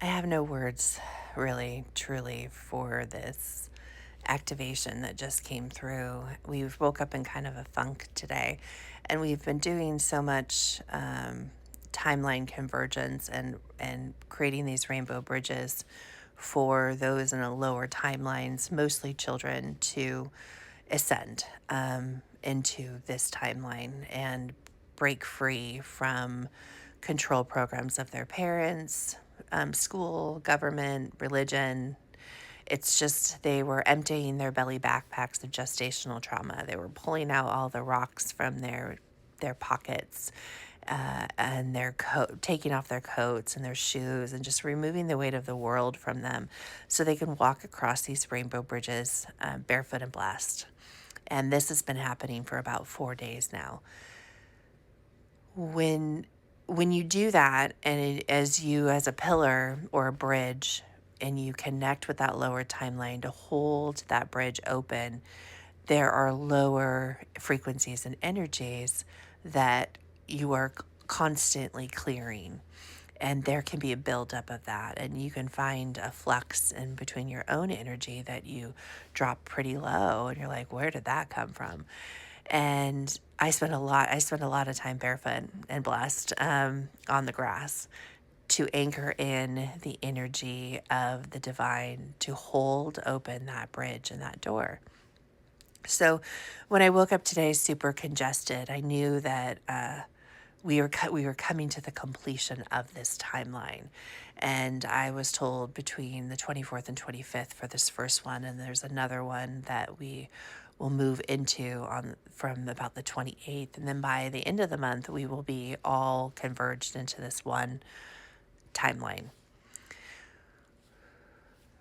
I have no words, really, truly, for this activation that just came through. We woke up in kind of a funk today, and we've been doing so much timeline convergence and creating these rainbow bridges for those in the lower timelines, mostly children, to ascend into this timeline and break free from control programs of their parents, school, government, religion. It's just they were emptying their belly backpacks of gestational trauma. They were pulling out all the rocks from their pockets and their coat, taking off their coats and their shoes, and just removing the weight of the world from them, so they can walk across these rainbow bridges barefoot and blessed. And this has been happening for about 4 days now. When you do that, and as you as a pillar or a bridge, and you connect with that lower timeline to hold that bridge open, there are lower frequencies and energies that you are constantly clearing. And there can be a buildup of that. And you can find a flux in between your own energy that you drop pretty low. And you're like, where did that come from? And I spent a lot of time barefoot and blessed on the grass to anchor in the energy of the divine to hold open that bridge and that door. So when I woke up today super congested, I knew that we were coming to the completion of this timeline. And I was told between the 24th and 25th for this first one, and there's another one that we will move into on from about the 28th, and then by the end of the month we will be all converged into this one timeline.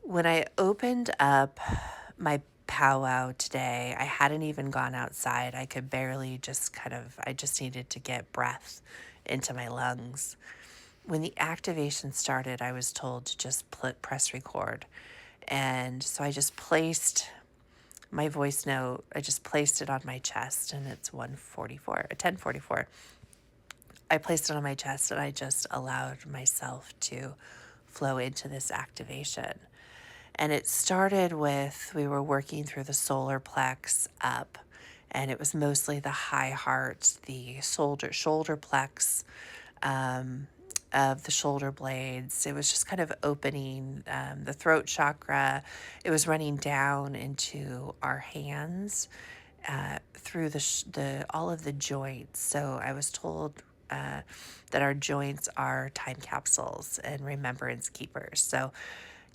When I opened up my powwow today, I hadn't even gone outside. I could barely just I just needed to get breath into my lungs. When the activation started, I was told to just press record. And so I just placed my voice note, I just placed it on my chest, and it's 1044. I placed it on my chest, and I just allowed myself to flow into this activation. And it started with, we were working through the solar plex up, and it was mostly the high heart, the shoulder plex of the shoulder blades. It was just kind of opening the throat chakra. It was running down into our hands through the all of the joints. So I was told that our joints are time capsules and remembrance keepers. So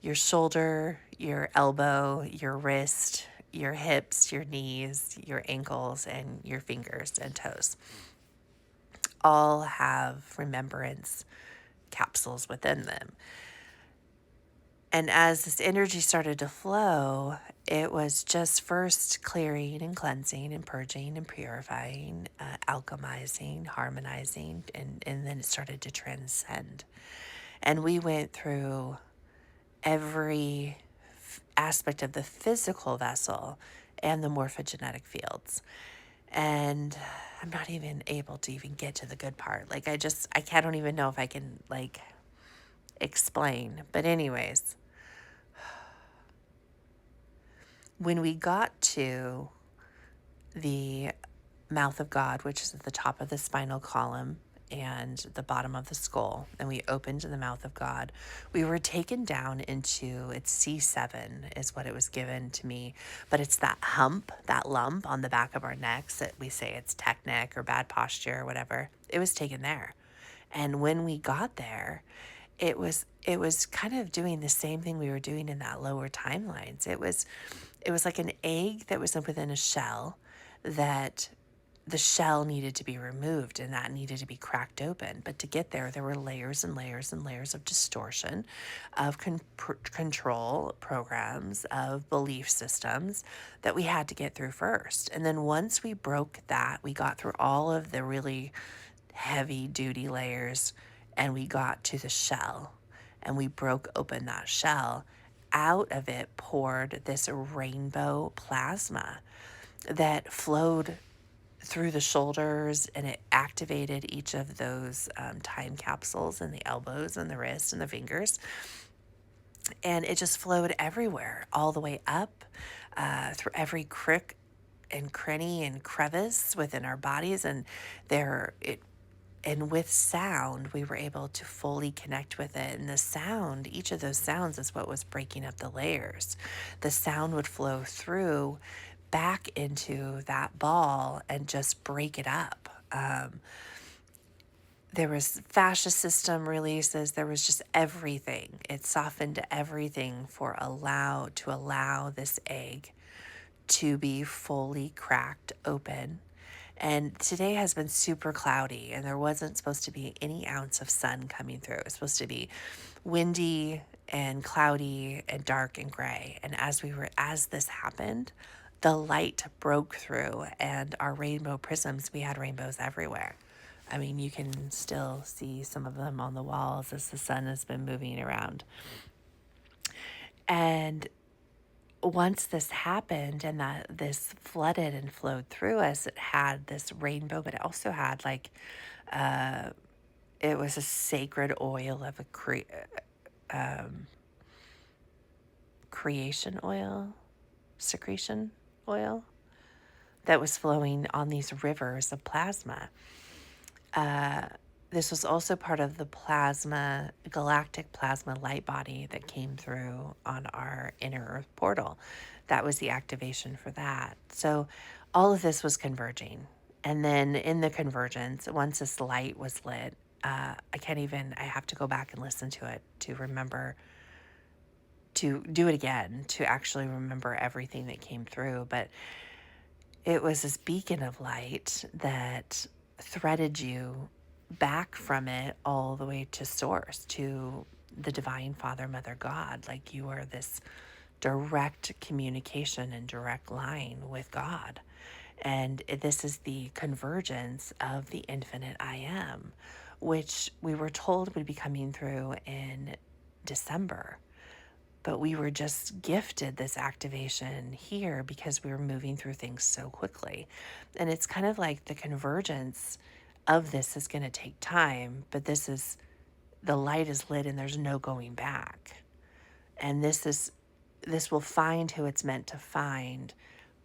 your shoulder, your elbow, your wrist, your hips, your knees, your ankles, and your fingers and toes all have remembrance capsules within them. And as this energy started to flow, it was just first clearing and cleansing and purging and purifying, alchemizing, harmonizing, and then it started to transcend. And we went through every aspect of the physical vessel and the morphogenetic fields. And I'm not even able to even get to the good part. Like I don't even know if I can explain. But anyways, when we got to the mouth of God, which is at the top of the spinal column and the bottom of the skull, and we opened the mouth of God, we were taken down into, it's C7 is what it was given to me, but it's that lump on the back of our necks that we say it's technic or bad posture or whatever. It was taken there. And when we got there, it was kind of doing the same thing we were doing in that lower timelines. It was like an egg that was within a shell, that the shell needed to be removed and that needed to be cracked open. But to get there, there were layers and layers and layers of distortion, of control programs, of belief systems that we had to get through first. And then once we broke that, we got through all of the really heavy duty layers, and we got to the shell, and we broke open that shell. Out of it poured this rainbow plasma that flowed through the shoulders, and it activated each of those time capsules in the elbows and the wrists and the fingers. And it just flowed everywhere, all the way up, through every crick and cranny and crevice within our bodies. And there, it and with sound, we were able to fully connect with it. And the sound, each of those sounds is what was breaking up the layers. The sound would flow through back into that ball and just break it up. There was fascia system releases. There was just everything. It softened everything to allow this egg to be fully cracked open. And today has been super cloudy, and there wasn't supposed to be any ounce of sun coming through. It was supposed to be windy and cloudy and dark and gray. And as this happened, the light broke through, and our rainbow prisms, we had rainbows everywhere. I mean, you can still see some of them on the walls as the sun has been moving around. And once this happened and that this flooded and flowed through us, it had this rainbow, but it also had it was a sacred oil of creation oil, secretion oil that was flowing on these rivers of plasma. This was also part of the galactic plasma light body that came through on our inner Earth portal. That was the activation for that. So all of this was converging. And then in the convergence, once this light was lit, I have to go back and listen to it to remember to do it again, to actually remember everything that came through. But it was this beacon of light that threaded you back from it all the way to source, to the divine Father, Mother, God. Like you are this direct communication and direct line with God. And this is the convergence of the infinite I am, which we were told would be coming through in December. But we were just gifted this activation here because we were moving through things so quickly. And it's kind of like the convergence of this is going to take time, but the light is lit and there's no going back. And this will find who it's meant to find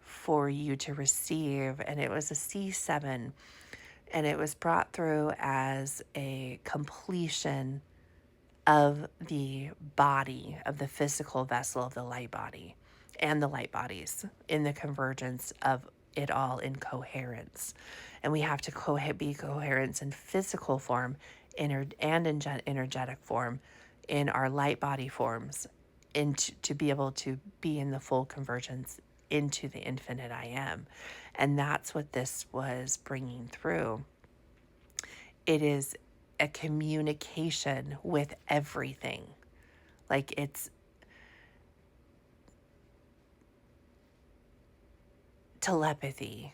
for you to receive. And it was a C7, and it was brought through as a completion of the body, of the physical vessel of the light body and the light bodies in the convergence of it all in coherence. And we have to be coherence in physical form and in energetic form in our light body forms, to be able to be in the full convergence into the infinite I am. And that's what this was bringing through. It is a communication with everything. Like it's telepathy.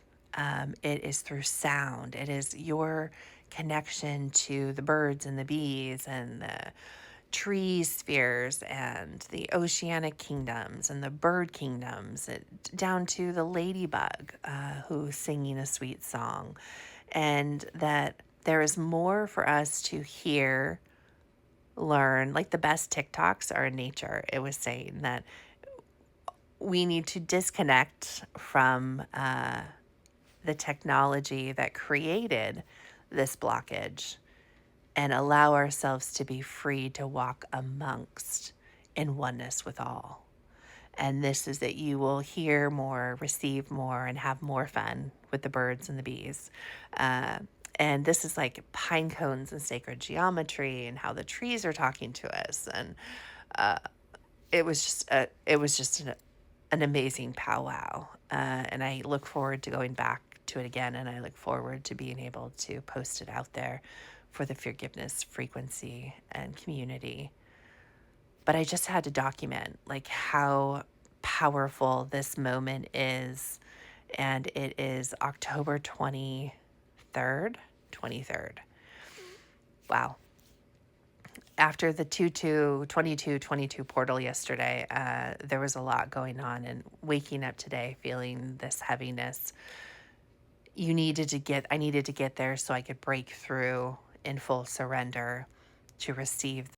It is through sound. It is your connection to the birds and the bees and the tree spheres and the oceanic kingdoms and the bird kingdoms, down to the ladybug who's singing a sweet song. And that there is more for us to hear, learn. Like the best TikToks are in nature. It was saying that we need to disconnect from the technology that created this blockage and allow ourselves to be free to walk amongst in oneness with all. And this is that you will hear more, receive more, and have more fun with the birds and the bees. And this is like pine cones and sacred geometry and how the trees are talking to us. And it was just an amazing powwow. And I look forward to going back to it again. And I look forward to being able to post it out there for the forgiveness frequency and community. But I just had to document like how powerful this moment is. And it is October 23rd. Wow. After the 22 portal yesterday, there was a lot going on, and waking up today feeling this heaviness, I needed to get there so I could break through in full surrender to receive